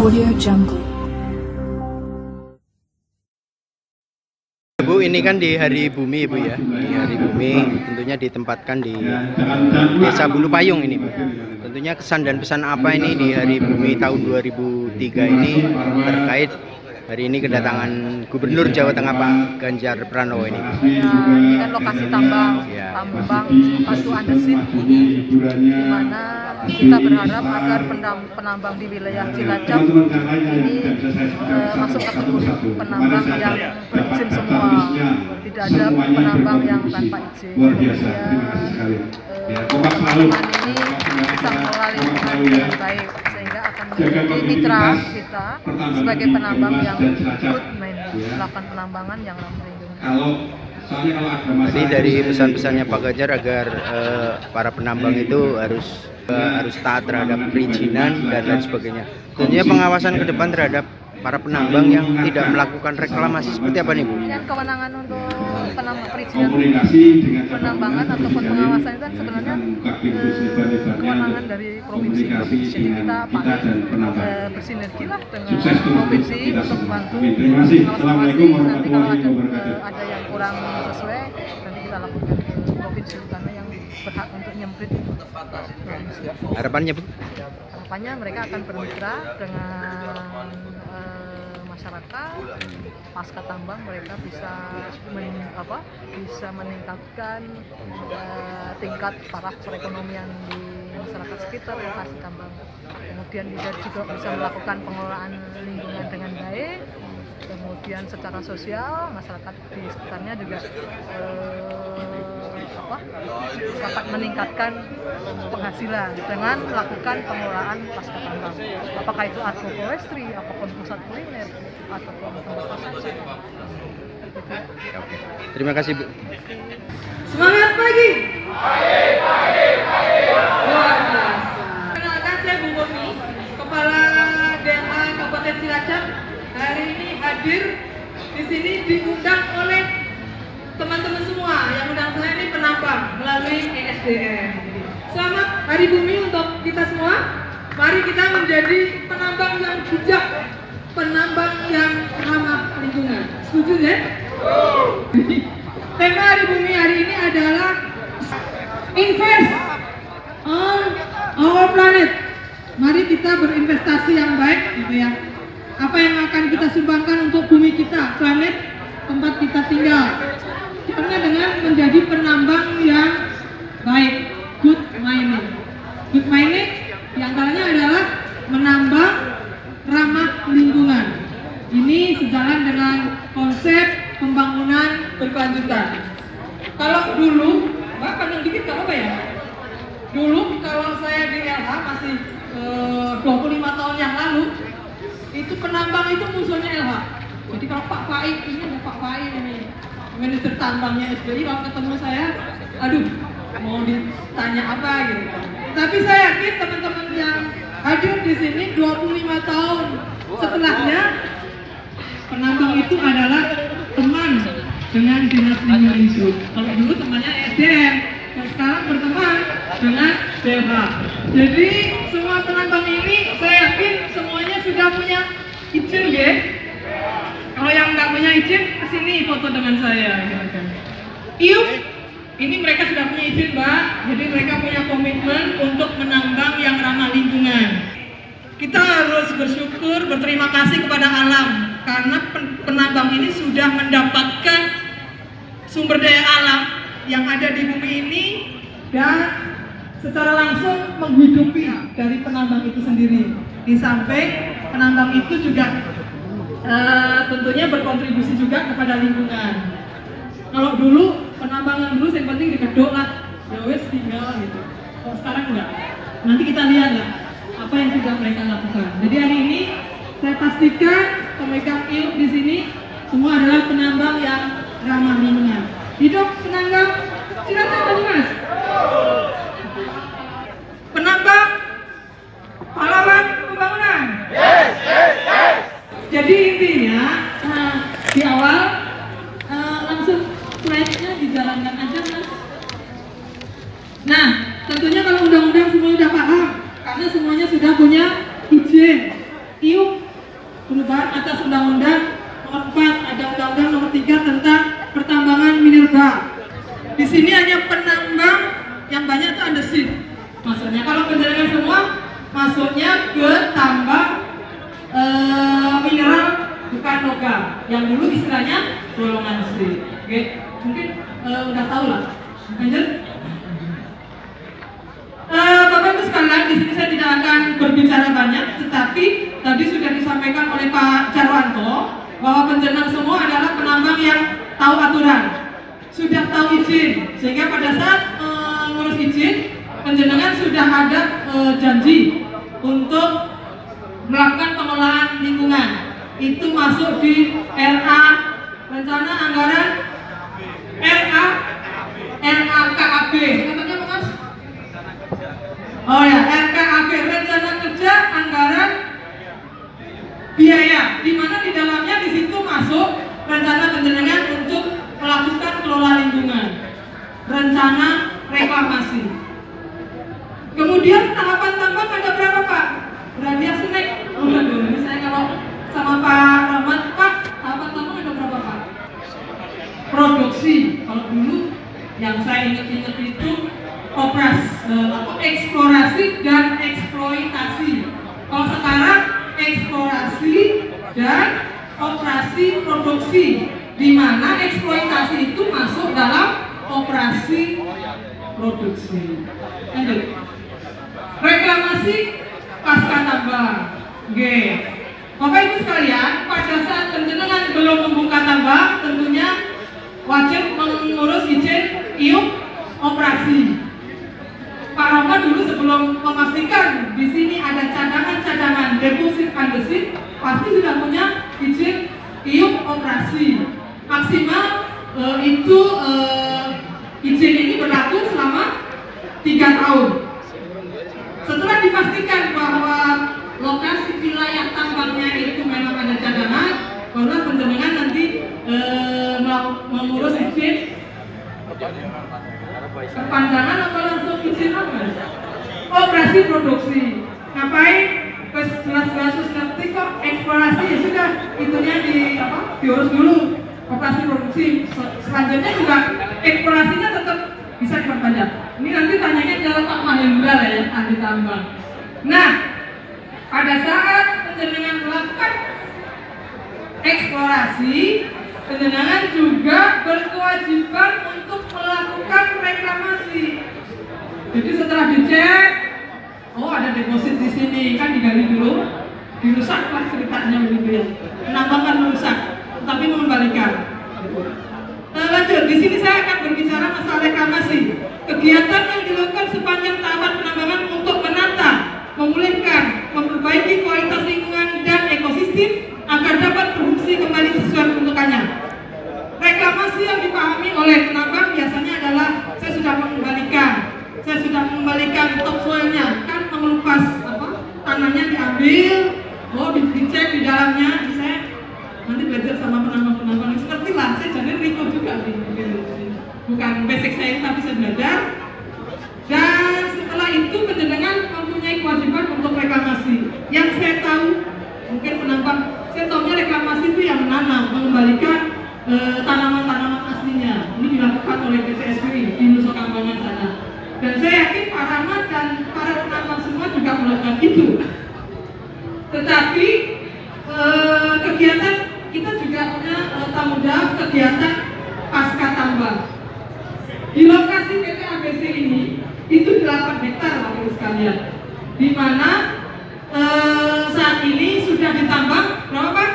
Audio Jungle. Bu, ini kan di Hari Bumi, Bu ya. Di Hari Bumi tentunya ditempatkan di Desa Bulu Payung ini, Bu. Tentunya kesan dan pesan apa ini di Hari Bumi tahun 2003 ini terkait hari ini kedatangan Gubernur Jawa Tengah Pak Ganjar Pranowo ini. Ya, ini kan lokasi tambang batu andesit, di mana kita berharap agar penambang di wilayah Cilacap ini masuk kategori penambang yang berizin semua, tidak ada penambang yang tanpa izin. Kemudian ini bisa mengelola lingkungan dengan baik, sehingga akan menjadi mitra kita sebagai penambang yang good melakukan penambangan yang ramah lingkungan. Jadi dari pesan-pesannya Pak Ganjar agar para penambang itu harus taat terhadap perizinan dan lain sebagainya. Tentunya pengawasan ke depan terhadap para penambang yang tidak melakukan reklamasi seperti apa nih, Bu? Dan kewenangan untuk perizinan penambangan ataupun pengawasan itu kan sebenarnya kewenangan dari provinsi. Jadi kita bersinergi lah dengan provinsi untuk membantu pengawasan. Nanti kalau ada yang kurang sesuai, nanti kita lakukan ke provinsi karena yang berhak untuk nyemprit itu provinsi. Harapannya, Bu? Harapannya mereka akan bermitra dengan masyarakat, pasca tambang mereka bisa meningkatkan tingkat taraf perekonomian di masyarakat sekitar lokasi tambang. Kemudian juga bisa melakukan pengelolaan lingkungan dengan baik. Kemudian secara sosial masyarakat di sekitarnya juga dapat meningkatkan penghasilan dengan melakukan pengelolaan pasca tambang. Apakah itu agroforestry, apapun pusat kuliner, ataupun tempat wisata. Oke. Terima kasih, Bu. Semangat pagi. Luar biasa. Kenalkan, saya Bu Bumi, Kepala DNA Kabupaten Cilacap. Hari ini hadir di sini diundang oleh teman-teman semua yang undang saya ini penambang melalui ESDM. Selamat Hari Bumi untuk kita semua. Mari kita menjadi penambang yang bijak, penambang yang ramah lingkungan. Setuju ya? Tema Hari Bumi hari ini adalah invest on our planet. Mari kita berinvestasi yang baik, gitu ya. Apa yang akan kita sumbangkan untuk bumi kita, planet tempat kita tinggal. Karena dengan menjadi penambang yang baik, good mining. Good mining diantaranya adalah menambang ramah lingkungan. Ini sejalan dengan konsep pembangunan berkelanjutan. Kalau dulu, Mbak pandang dikit gak apa ya? Dulu kalau saya di LH masih 25 tahun yang lalu, itu penambang itu musuhnya LH. Jadi kalau Pak Faik, ini ada Pak Faik ini, manajer tambangnya SBY, kalau ketemu saya, aduh, mau ditanya apa gitu. Tapi saya yakin teman-teman yang hadir di sini 25 tahun setelahnya, penambang itu adalah teman dengan dinas lingkungan hidup. Kalau dulu temannya SDM, sekarang berteman dengan DH. Jadi semua penambang ini saya yakin semuanya sudah punya izin ya. Kalau yang nggak punya izin, kesini foto dengan saya. Iup, ini mereka sudah punya izin, Mbak. Jadi mereka punya komitmen untuk menambang yang ramah lingkungan. Kita harus bersyukur, berterima kasih kepada alam karena penambang ini sudah mendapatkan sumber daya alam yang ada di bumi ini dan secara langsung menghidupi dari penambang itu sendiri. Di samping penambang itu juga tentunya berkontribusi juga kepada lingkungan. Kalau dulu penambangan dulu yang penting dikedok lah, ya wes tinggal gitu. Kalau sekarang enggak. Nanti kita lihat lah apa yang sudah mereka lakukan. Jadi hari ini saya pastikan pemegang iup di sini semua adalah penambang yang ramah lingkungan. Hidup penambang Cilacap, Mas. Penambang pahlawan pembangunan. Yes. Jadi intinya di awal langsung slide-nya dijalankan aja, Mas. Nah, tentunya kalau undang-undang semua sudah paham karena semuanya sudah punya izin. IUP yang dulu istilahnya golongan C. Oke, mungkin udah tahu lah. Lanjut. Bapak Ibu sekalian, di sini saya tidak akan berbicara banyak, tetapi tadi sudah disampaikan oleh Pak Jarwanto bahwa penjenengan semua adalah penambang yang tahu aturan, sudah tahu izin, sehingga pada saat ngurus izin, penjenengan sudah ada janji untuk melakukan pengelolaan lingkungan. Itu masuk di RA, rencana anggaran RAKAB. Katanya apa, Mas? Oh ya, RKAB, rencana kerja anggaran biaya, di mana di dalamnya di situ masuk rencana penjenengan untuk melakukan kelola lingkungan, rencana reklamasi. Kemudian tahapan tambang ada berapa, Pak? Radius snack. Waduh, ini saya kalau sama Pak Rahmat, Pak, tahapan tambang ada berapa, Pak? Produksi. Kalau dulu yang saya ingat-ingat itu eksplorasi dan eksploitasi. Kalau sekarang eksplorasi dan operasi produksi, di mana eksploitasi itu masuk dalam operasi produksi. Lanjut. Reklamasi pasca tambang. Oke. Bapak Ibu sekalian, pada saat penjenengan belum membuka tambang, tentunya wajib mengurus izin IUP operasi. Pak Rahmat dulu sebelum memastikan di sini ada cadangan-cadangan deposit andesit, pasti sudah punya izin IUP operasi. Maksimal izin ini berlaku selama 3 tahun. Setelah dipastikan bahwa lokasi wilayah tambangnya itu memang ada cadangan, baru penjenengan nanti mengurus izin perpanjangan atau langsung izin apa? Operasi produksi. Ngapain? Jelas-jelas ngerti kok eksplorasi, ya sudah itunya diurus dulu operasi produksi. Selanjutnya juga eksplorasinya tetap bisa diperpanjang. Ini nanti tanyanya ke Pak Mahendra lah ya, ahli tambang. Nah, pada saat penjenengan melakukan eksplorasi, penjenengan juga berkewajiban untuk melakukan reklamasi. Jadi setelah dicek, oh ada deposit di sini, kan digali dulu, dirusaklah ceritanya begitu ya. Penambang merusak, tapi mengembalikan. Lanjut, di sini saya akan berbicara masalah reklamasi. Kegiatan yang dilakukan sepanjang tahapan penambangan untuk menata, memulihkan, memperbaiki kualitas lingkungan dan ekosistem agar dapat berfungsi kembali sesuai peruntukannya. Reklamasi yang dipahami oleh penambang biasanya adalah saya sudah mengembalikan topsoilnya, kan mengelupas tanahnya diambil, dicek di dalamnya. Saya nanti belajar sama penambang-penambang seperti lah, saya jadi Riko juga bukan basic saya tapi saya belajar. Dan setelah itu penjenengan mempunyai kewajiban untuk reklamasi. Yang saya tahu, mungkin penambang, saya tahunya reklamasi itu yang menanam, mengembalikan tanaman-tanaman aslinya. Ini dilakukan oleh PTSWI di Nusa Kambangan sana. Dan saya yakin Pak Rahmat dan para penambang semua juga melakukan itu. Tetapi kegiatan kita juga punya tanggung jawab kegiatan pasca tambang. Di lokasi PT ABC ini itu 8 hektar Bapak Ibu sekalian, di mana saat ini sudah ditambang berapa?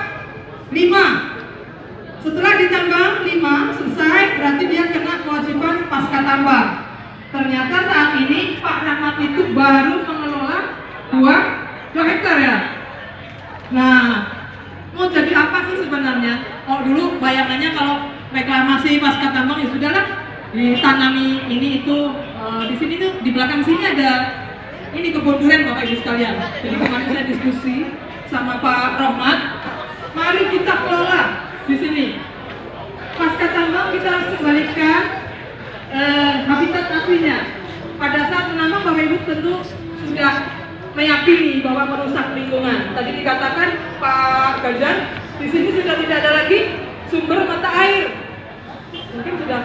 5. Setelah ditambang 5 selesai, berarti dia kena kewajiban pasca tambang. Ternyata saat ini Pak Rahmat itu baru mengelola 2 hektar ya. Nah, mau jadi apa sih sebenarnya? Oh dulu bayangannya kalau reklamasi pasca tambang ya sudahlah ditanami ini itu. Di sini tuh di belakang sini ada ini kebun durian Bapak Ibu sekalian. Jadi kemarin saya diskusi sama Pak Rahmat, mari kita kelola di sini. Pasca tambang kita harus kembalikan habitat aslinya. Pada saat menambang Bapak Ibu tentu sudah meyakini bahwa merusak lingkungan. Tadi dikatakan Pak Gajan, di sini sudah tidak ada lagi sumber mata air. Mungkin sudah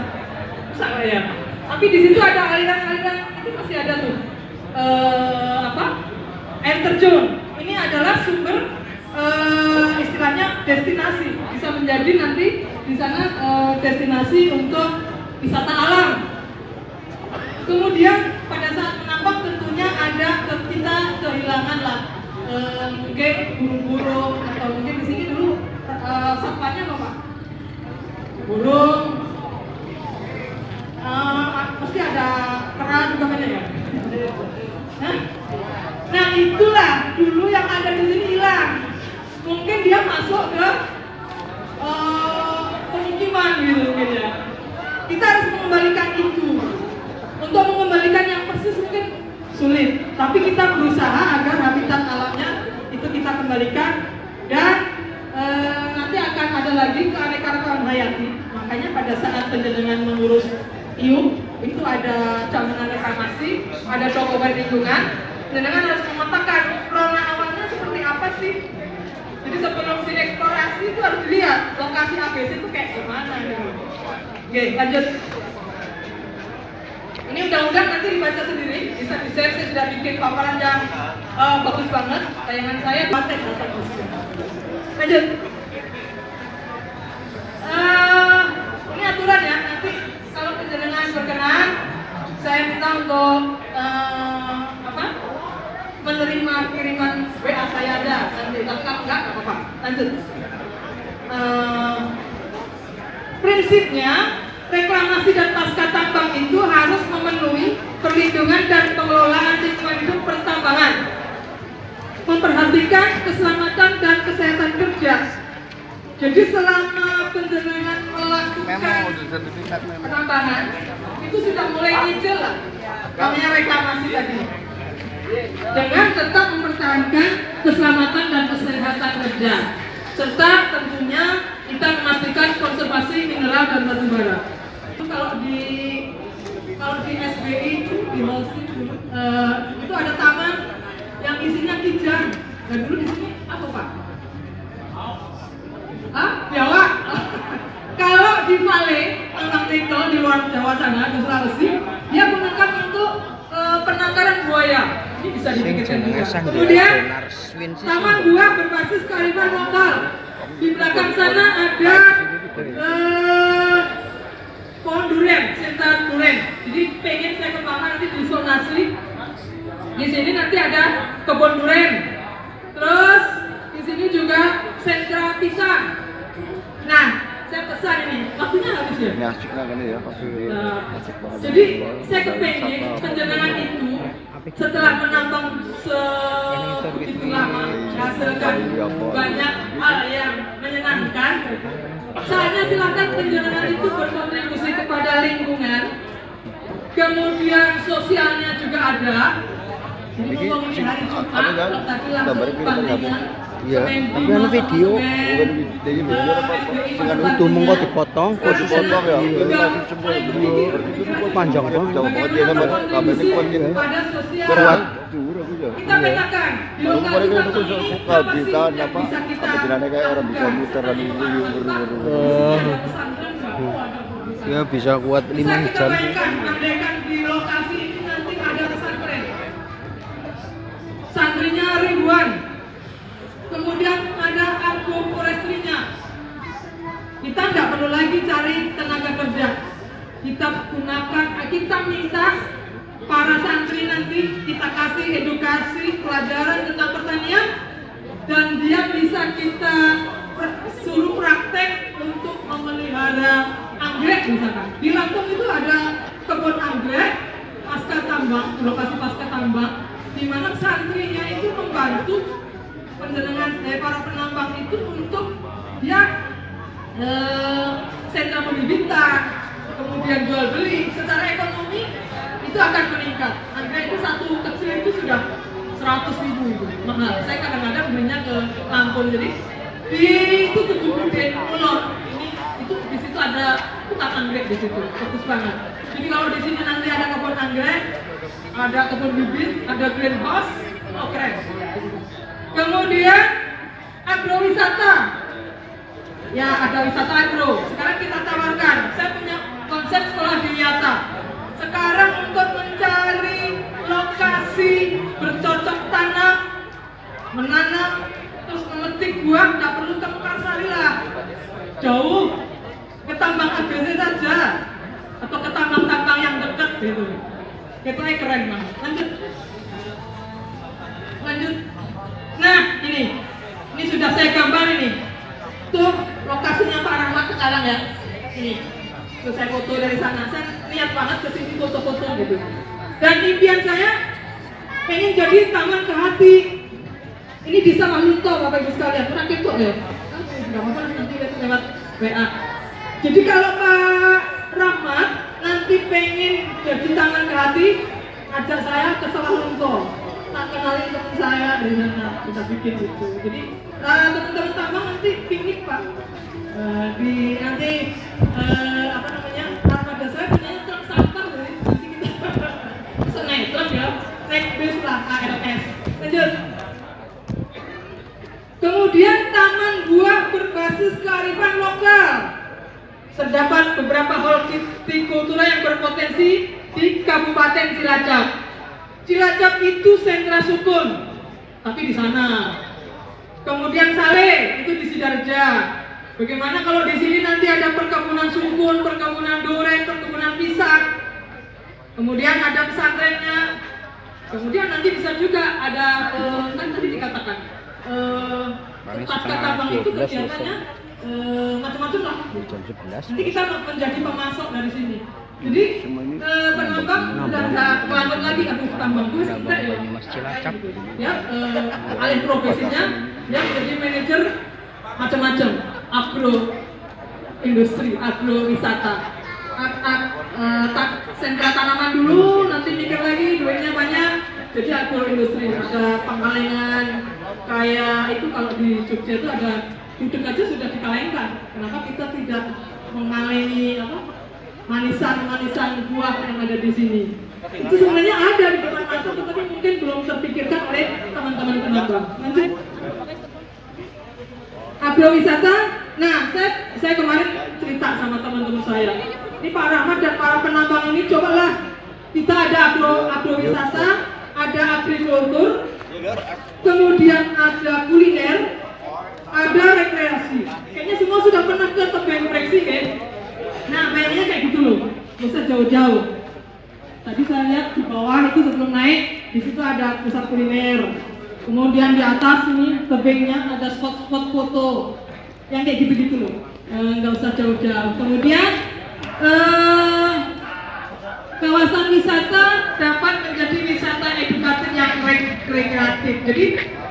rusak lah ya. Tapi di situ ada aliran-aliran, itu masih ada tuh air terjun. Ini adalah sumber istilahnya destinasi, bisa menjadi nanti di sana destinasi untuk wisata alam. Kemudian pada saat menambang tentunya ada kita kehilangan lah mungkin burung-burung atau mungkin di sini dulu satwanya apa Pak? Burung, pasti ada kera juga banyak ya. Nah itulah dulu yang ada di sini hilang. Mungkin dia masuk ke pemukiman gitu mungkin ya. Kita harus mengembalikan itu. Untuk mengembalikan yang persis mungkin sulit, tapi kita berusaha agar habitat alamnya itu kita kembalikan dan nanti akan ada lagi keanekaragaman hayati. Makanya pada saat penjenengan mengurus IUP itu ada jaminan reklamasi, ada dokumen lingkungan. Penjenengan harus memetakan rona awalnya seperti apa sih. Jadi sebelum dieksplorasi itu harus dilihat lokasi ABC itu kayak gimana gitu. Oke, lanjut. Ini undang-undang nanti dibaca sendiri, bisa di-share. Saya sudah bikin paparan yang bagus banget. Tayangan saya paten data khusus. Lanjut. Ini aturan ya. Nanti kalau penjenengan berkenan, saya minta untuk menerima kiriman WA saya ada. Nanti kalau enggak apa-apa. Lanjut. Prinsipnya reklamasi dan pasca tambang itu harus memenuhi perlindungan dan pengelolaan lingkungan hidup pertambangan, memperhatikan keselamatan dan kesehatan kerja. Jadi selama penjenengan melakukan penambangan itu sudah mulai nyicil lah, namanya reklamasi tadi, dengan tetap mempertahankan keselamatan dan kesehatan kerja, serta tentunya kita memastikan konservasi mineral dan batu bara. Kalau di SBI itu di Holcim itu ada taman yang isinya kijang. Dan dulu di sini apa Pak? Biawak. Kalau di Vale, tambang nikel di luar Jawa sana, di Sulawesi, dia gunakan untuk penangkaran buaya. Ini bisa dipikirkan juga. Kemudian taman buah berbasis kearifan lokal. Di belakang sana ada pohon durian, sentra durian. Jadi pengen saya kembangkan nanti di zonasi. Di sini nanti ada kebun durian. Terus di sini juga sentra pisang. Nah, saya pesan ini, waktunya habis ya. Ini asik lah kan ya, pasti. Jadi saya kepengen penjenengan itu setelah menambang sebegitu lama menghasilkan banyak hal yang menyenangkan. Saatnya silakan penjenengan itu berkontribusi kepada lingkungan, kemudian sosialnya juga ada. Jadi ngomongin hari Jumat, tadi langsung bandingan. Iya, tapi ada video dengan itu mengkau dipotong, kok dipotong ya. Panjang banget. Dia kan kabelnya kuat gitu. Berat. Kita petakan di lokasi satu ini apa sih yang bisa kita kayak orang bisa muter dan ya bisa kuat 5 jam. Andaikan di lokasi ini nanti ada pesantren, santrinya ribuan, kemudian ada agroforestrinya. Kita nggak perlu lagi cari tenaga kerja. Kita minta para santri nanti kita kasih edukasi pelajaran tentang pertanian dan dia bisa kita suruh praktek untuk memelihara anggrek misalkan. Di Lampung itu ada kebun anggrek pasca tambang, lokasi pasca tambang, di mana santrinya itu membantu penjenengan para penambang itu untuk dia sentra pembibitan, kemudian jual beli. Secara ekonomi itu akan meningkat. Anggrek itu satu kecil itu sudah 100.000 itu mahal. Saya kadang-kadang belinya ke Lampung, jadi di itu Tugu Ulor ini itu di situ ada hutan anggrek di situ, bagus banget. Jadi kalau di sini nanti ada kebun anggrek, ada kebun bibit, ada greenhouse, oh keren. Kemudian agrowisata, ya ada wisata agro. Sekarang kita tawarkan, saya punya konsep sekolah Dinyata. Sekarang untuk mencari lokasi bercocok tanam, menanam, terus memetik buah, nggak perlu ke Mekarsari lah. jauh ke tambang ABC saja atau ke tambang-tambang yang dekat gitu. Ketoknya keren banget. Lanjut. Nah, ini sudah saya gambar ini. Tuh lokasinya Pak Rahmat sekarang ya. Ini. Terus saya foto dari sana. Saya niat banget ke sini foto-foto gitu. Dan impian saya pengen jadi taman ke hati. Ini di Samarinda Bapak Ibu sekalian. Pernah kepo ya? Enggak apa-apa nanti lewat WA. Jadi kalau Pak Rahmat nanti pengen jadi taman ke hati, ajak saya ke Samarinda. Tak kenalin teman saya dari sana, kita bikin gitu. Jadi teman-teman tambang nanti piknik Pak. Nanti apa namanya, armada saya punya truk sampah, nanti kita pesen naik truk ya, naik bis lah KRS. Lanjut. Kemudian taman buah berbasis kearifan lokal. Terdapat beberapa hortikultura yang berpotensi di Kabupaten Cilacap. Cilacap itu sentra sukun, tapi di sana. Kemudian Saleh itu di Sidoarjo. Bagaimana kalau di sini nanti ada perkebunan sukun, perkebunan duren, perkebunan pisang. Kemudian ada pesantrennya. Kemudian nanti bisa juga ada kan tadi dikatakan tempat tambang itu kegiatannya macam-macam lah. Nanti kita menjadi pemasok dari sini. Jadi penambang udah nggak kelanjut lagi tambang gue sudah ya. Ya alih profesinya dia menjadi manajer macam-macam agro industri, agro wisata. Sentra tanaman dulu, nanti mikir lagi duitnya banyak. Jadi agro industri ada Pangalengan, kayak itu kalau di Jogja itu ada duduk aja sudah dikalengkan. Kenapa kita tidak mengalengi manisan buah yang ada di sini? Itu sebenarnya ada di depan mata, tetapi mungkin belum terpikirkan oleh teman-teman penambang. Lanjut. Agrowisata. Nah, saya kemarin cerita sama teman-teman saya. Ini Pak Rahmat dan para penambang ini cobalah kita ada agrowisata, ada agrikultur, kemudian ada kuliner, ada rekreasi. Kayaknya semua sudah pernah ke tebing breksi kan? Nah, kayaknya kayak gitu loh. Nggak usah jauh-jauh. Tadi saya lihat di bawah itu sebelum naik, di situ ada pusat kuliner. Kemudian di atas ini tebingnya ada spot-spot foto. Yang kayak gitu-gitu loh. Nggak usah jauh-jauh. Kemudian kawasan wisata dapat menjadi wisata edukatif yang rekreatif. Jadi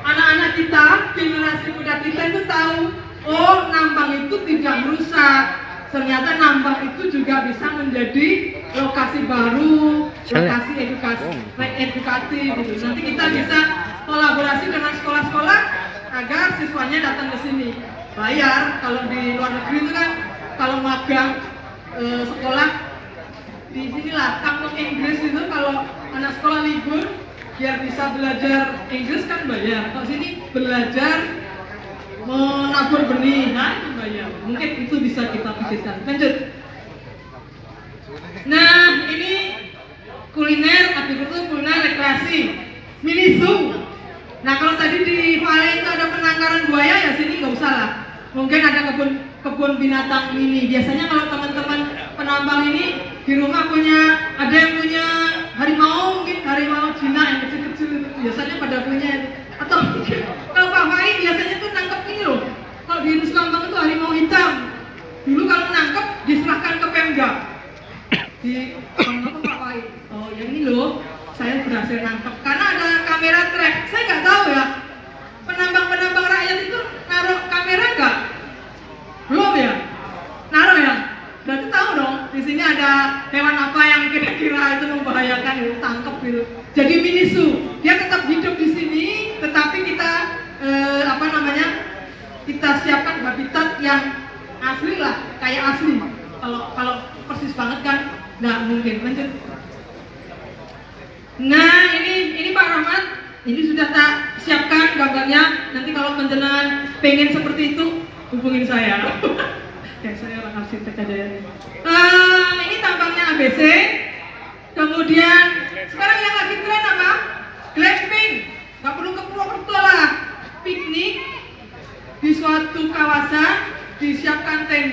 anak-anak kita, generasi muda kita itu tahu, oh nambang itu tidak merusak. Ternyata nambang itu juga bisa menjadi lokasi baru, lokasi edukatif gitu. Nanti kita bisa kolaborasi dengan sekolah-sekolah agar siswanya datang ke sini. Bayar, kalau di luar negeri itu kan kalau magang sekolah di sinilah kampung Inggris itu kalau anak sekolah libur biar bisa belajar Inggris kan bayar. Kalau sini belajar menabur benih, nah itu bayar. Mungkin itu bisa kita pikirkan. Lanjut. Nah ini kuliner, agrikultur, kuliner, rekreasi, mini zoo. Nah kalau tadi di Vale itu ada penangkaran buaya, ya sini nggak usah lah. Mungkin ada kebun binatang mini. Biasanya kalau teman-teman penambang ini di rumah ada yang punya harimau, mungkin harimau Cina yang kecil-kecil itu biasanya pada punya. Atau kalau Pak Fai biasanya tuh nangkep ini loh. Kalau di Nusa Kambangan itu harimau hitam. Dulu kalau nangkep diserahkan ke Pemda. Di apa Pak Fai? Oh yang ini loh, saya berhasil nangkep. Karena ada kamera trap. Saya nggak tahu ya. Penambang-penambang rakyat itu naruh kamera nggak? Belum ya? Naruh ya? Berarti tahu dong, di sini ada hewan apa yang kira-kira itu membahayakan, itu tangkep gitu. Jadi mini zoo, dia tetap hidup di sini, tetapi kita kita siapkan habitat yang asli lah, kayak asli. Kalau persis banget kan, nggak mungkin. Lanjut. Nah ini Pak Rahmat, ini sudah tak siapkan gambarnya. Nanti kalau penjenengan pengen seperti itu, hubungin saya. Kayak saya orang arsitek aja ya. Ini tampangnya ABC. Kemudian sekarang yang lagi tren apa? Glamping. Gak perlu ke Purwokerto lah. Piknik di suatu kawasan, disiapkan tenda.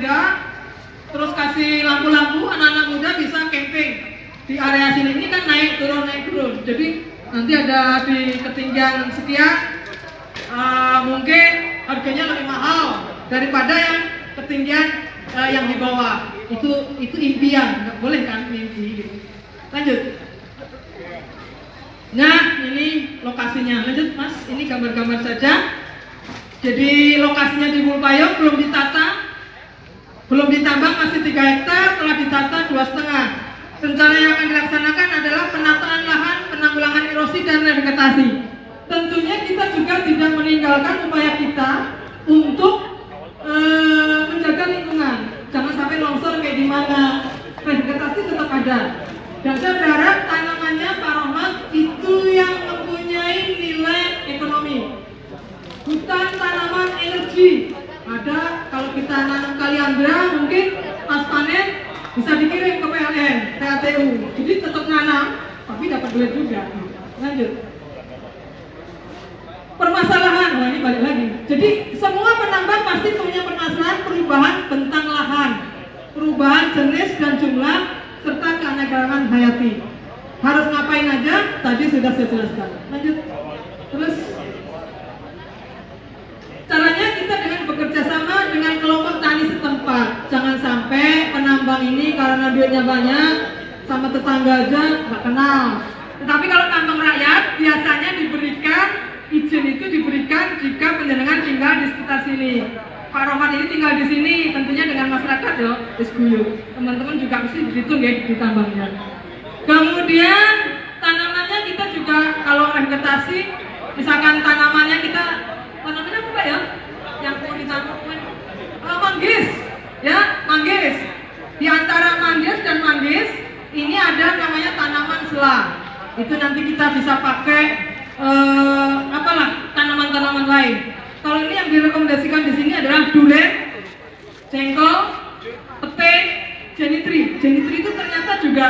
di area sini ini kan naik turun. Jadi nanti ada di ketinggian sekian, mungkin harganya lebih mahal daripada yang ketinggian yang di bawah. Itu impian, nggak boleh kan mimpi gitu. Lanjut. Nah, ini lokasinya. Lanjut Mas, ini gambar-gambar saja. Jadi lokasinya di Bulpayung belum ditata, belum ditambang, masih 3 hektar, telah ditata 2,5. Rencana yang akan dilaksanakan adalah penataan lahan, penanggulangan erosi dan revegetasi. Tentunya kita juga tidak meninggalkan upaya kita untuk menjaga lingkungan. Jangan sampai longsor kayak di mana. Vegetasi tetap ada. Dan saya berharap tanamannya Pak Rohmat itu yang mempunyai nilai ekonomi. Hutan tanaman energi. Ada, kalau kita nanam kaliandra mungkin pas panen bisa dikirim ke PLN, PLTU. Jadi tetap nanam, tapi dapat duit juga. Lanjut. Permasalahan, ini balik lagi. Jadi semua penambang pasti punya permasalahan perubahan bentang lahan, perubahan jenis dan jumlah, serta keanekaragaman hayati. Harus ngapain aja? Tadi sudah saya jelaskan. Lanjut. Terus caranya kita dengan bekerja sama dengan kelompok tani setempat. Jangan sampai penambang ini karena duitnya banyak sama tetangga aja nggak kenal. Tetapi kalau tambang rakyat biasanya diberikan izin itu diberikan jika penjenengan tinggal di sekitar sini. Pak Rohmat ini tinggal di sini, tentunya dengan masyarakat ya, disguyur. Teman-teman juga mesti dihitung ya di tambangnya. Kemudian tanamannya kita juga kalau vegetasi, misalkan tanamannya apa ya? Yang mau ditanam manggis, ya manggis. Di antara manggis dan manggis ini ada namanya tanaman selang. Itu nanti kita bisa pakai tanaman-tanaman lain. Kalau ini yang direkomendasikan di sini adalah duren, jengkol, pete, jenitri. Jenitri itu ternyata juga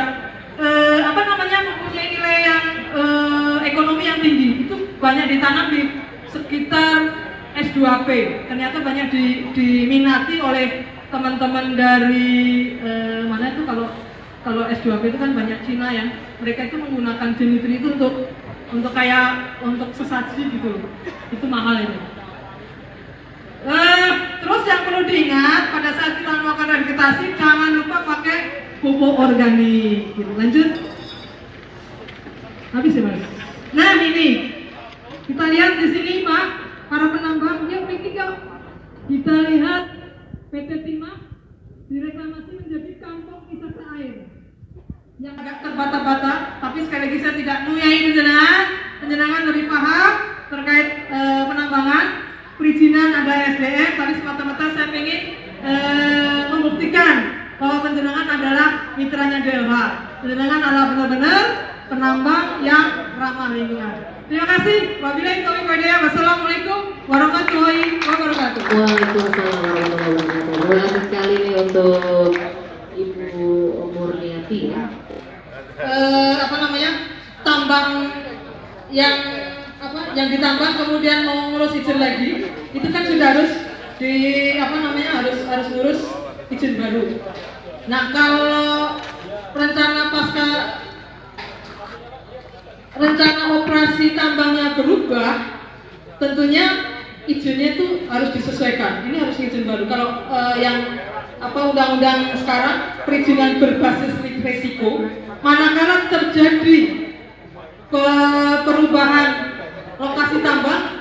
mempunyai nilai yang ekonomi yang tinggi. Itu banyak ditanam di sekitar S2P. Ternyata banyak diminati oleh teman-teman dari mana itu kalau S2P itu kan banyak Cina ya. Mereka itu menggunakan jenitri itu untuk sesaji gitu. Itu mahal itu. Terus yang perlu diingat pada saat kita melakukan vegetasi, jangan lupa pakai pupuk organik. Gitu. Lanjut. Habis ya Mas. Nah ini kita lihat di sini Pak, para penambang yang ketiga. Kita lihat PT Timah direklamasi menjadi kampung wisata air yang agak terbata-bata, tapi sekali lagi saya tidak nguyai penjenengan lebih paham terkait penambangan. Perizinan ada SDM, tadi semata-mata saya ingin membuktikan bahwa penjenengan adalah mitranya DLH. Penjenengan adalah benar-benar penambang yang ramah lingkungan. Terima kasih. Wabillahi taufiq wal hidayah. Wassalamualaikum warahmatullahi wabarakatuh. Waalaikumsalam warahmatullahi wabarakatuh. Terima kasih sekali nih untuk Ibu Murniati ya. Tambang yang ditambang kemudian mau ngurus izin lagi, itu kan sudah harus harus ngurus izin baru. Nah kalau rencana operasi tambangnya berubah, tentunya izinnya itu harus disesuaikan. Ini harus izin baru. Kalau undang-undang sekarang perizinan berbasis risiko, manakala terjadi perubahan lokasi tambang,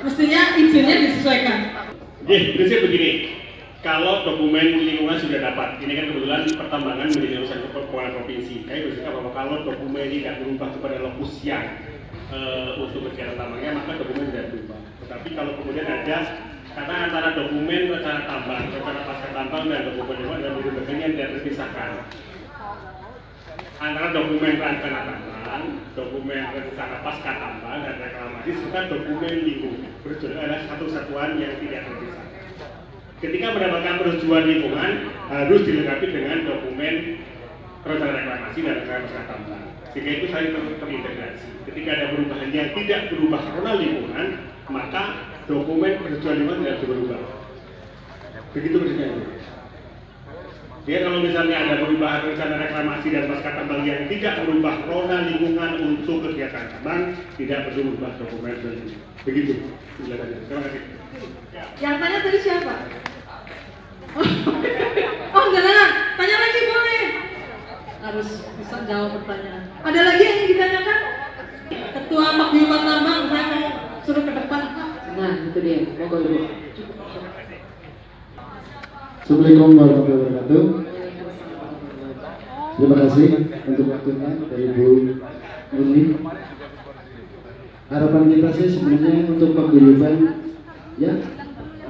mestinya izinnya disesuaikan. Prinsip begini, kalau dokumen lingkungan sudah dapat, ini kan kebetulan pertambangan menjadi urusan keuangan provinsi. Saya bersikap bahwa kalau dokumen ini tidak berubah kepada lokus yang untuk kegiatan tambangnya, maka dokumen tidak berubah. Tetapi kalau kemudian ada, karena antara dokumen rencana tambang, rencana pasca tambang dan dokumen lingkungan adalah dua bagian yang tidak terpisahkan. Antara dokumen rencana tambang, dokumen rencana pasca tambang dan reklamasi serta dokumen lingkungan berjualan adalah satu satuan yang tidak terpisah. Ketika mendapatkan persetujuan lingkungan harus dilengkapi dengan dokumen rencana reklamasi dan rencana pasca tambang, sehingga itu saling terintegrasi. Ketika ada perubahan yang tidak berubah karena lingkungan, maka dokumen persetujuan lingkungan tidak berubah. Begitu prinsipnya. Dia kalau misalnya ada perubahan rencana reklamasi dan pasca tambang yang tidak merubah rona lingkungan untuk kegiatan tambang, tidak perlu merubah dokumen tersebut. Begitu. Silakan. Terima kasih. Yang tanya tadi siapa? Oh, jangan. Tanya lagi boleh. Harus bisa jawab pertanyaan. Ada lagi yang ingin ditanyakan? Ketua Paguyuban Tambang, saya mau suruh ke depan. Nah, itu dia. Monggo Ibu. Assalamualaikum warahmatullahi wabarakatuh. Terima kasih untuk waktunya dari Bu Uni. Harapan kita sih sebenarnya untuk paguyuban, ya,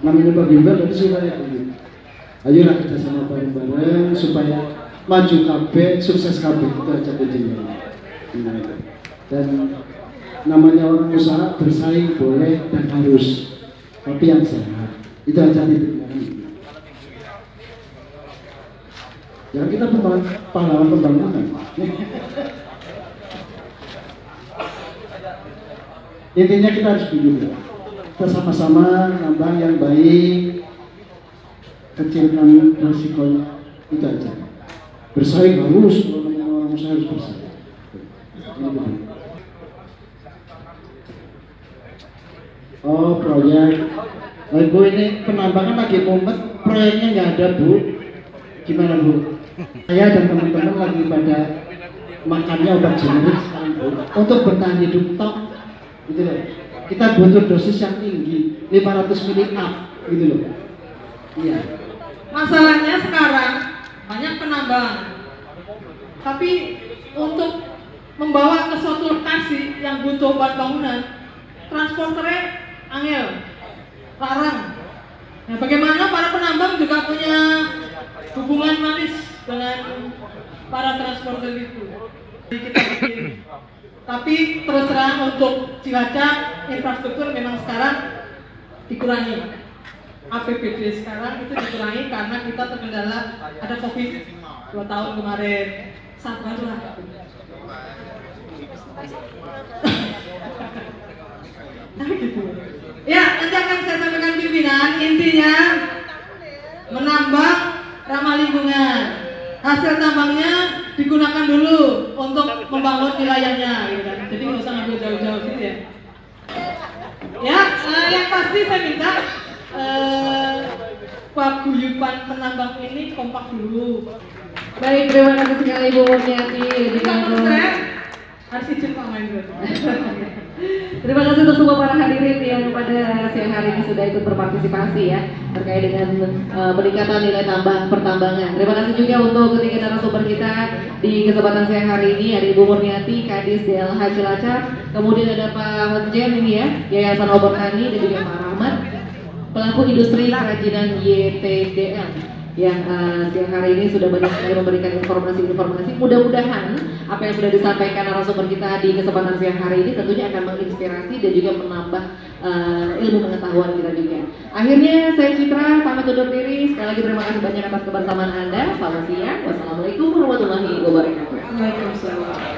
namanya paguyuban tapi supaya ayolah kerjasama bareng-bareng supaya maju kabeh, sukses kabeh, itu aja kuncinya. Dan namanya orang usaha bersaing boleh dan harus, tapi yang sehat, itu aja titiknya. Ya kita pahlawan pembangunan. Intinya kita harus duduk. Kita sama-sama nambang yang baik, kecilkan resikonya, itu aja. Bersaing harus, orang usaha harus bersaing. Oh, proyek. Bu, ini penambangan lagi mumet, proyeknya nggak ada, Bu. Gimana, Bu? Saya dan teman-teman lagi pada makannya obat generik sekarang, Bu. Untuk bertahan hidup tok, gitu loh. Kita butuh dosis yang tinggi, 500 mg, gitu loh. Iya. Masalahnya sekarang banyak penambang, tapi untuk membawa ke suatu lokasi yang butuh buat bangunan, transporternya angel, larang. Nah, bagaimana para penambang juga punya hubungan manis dengan para transporter itu. Jadi kita bikin. Tapi terus terang untuk Cilacap infrastruktur memang sekarang dikurangi. APBD sekarang itu dikurangi karena kita terkendala ada COVID 2 tahun kemarin. Sabarlah. Nah gitu. Ya, nanti akan saya sampaikan pimpinan. Intinya menambang ramah lingkungan. Hasil tambangnya digunakan dulu untuk membangun wilayahnya, gitu kan. Jadi nggak usah ngambil jauh-jauh gitu ya. Ya, yang pasti saya minta paguyuban penambang ini kompak dulu. Baik, terima kasih sekali Bu Murniati. Harus izin Pak Main dulu. Terima kasih untuk semua para hadirin yang pada siang hari ini sudah ikut berpartisipasi ya terkait dengan peningkatan nilai tambah pertambangan. Terima kasih juga untuk ketiga narasumber kita di kesempatan siang hari ini, ada Ibu Murniati, Kadis DLH Cilacap, kemudian ada Pak Hotjen ini ya, Yayasan Obor Tani, dan juga Pak Rahmat, pelaku industri kerajinan YTDL yang siang hari ini sudah banyak sekali memberikan informasi-informasi. Mudah-mudahan apa yang sudah disampaikan narasumber kita di kesempatan siang hari ini tentunya akan menginspirasi dan juga menambah ilmu pengetahuan kita juga. Akhirnya saya Citra pamit undur diri. Sekali lagi terima kasih banyak atas kebersamaan Anda. Selamat siang. Wassalamualaikum warahmatullahi wabarakatuh. Waalaikumsalam.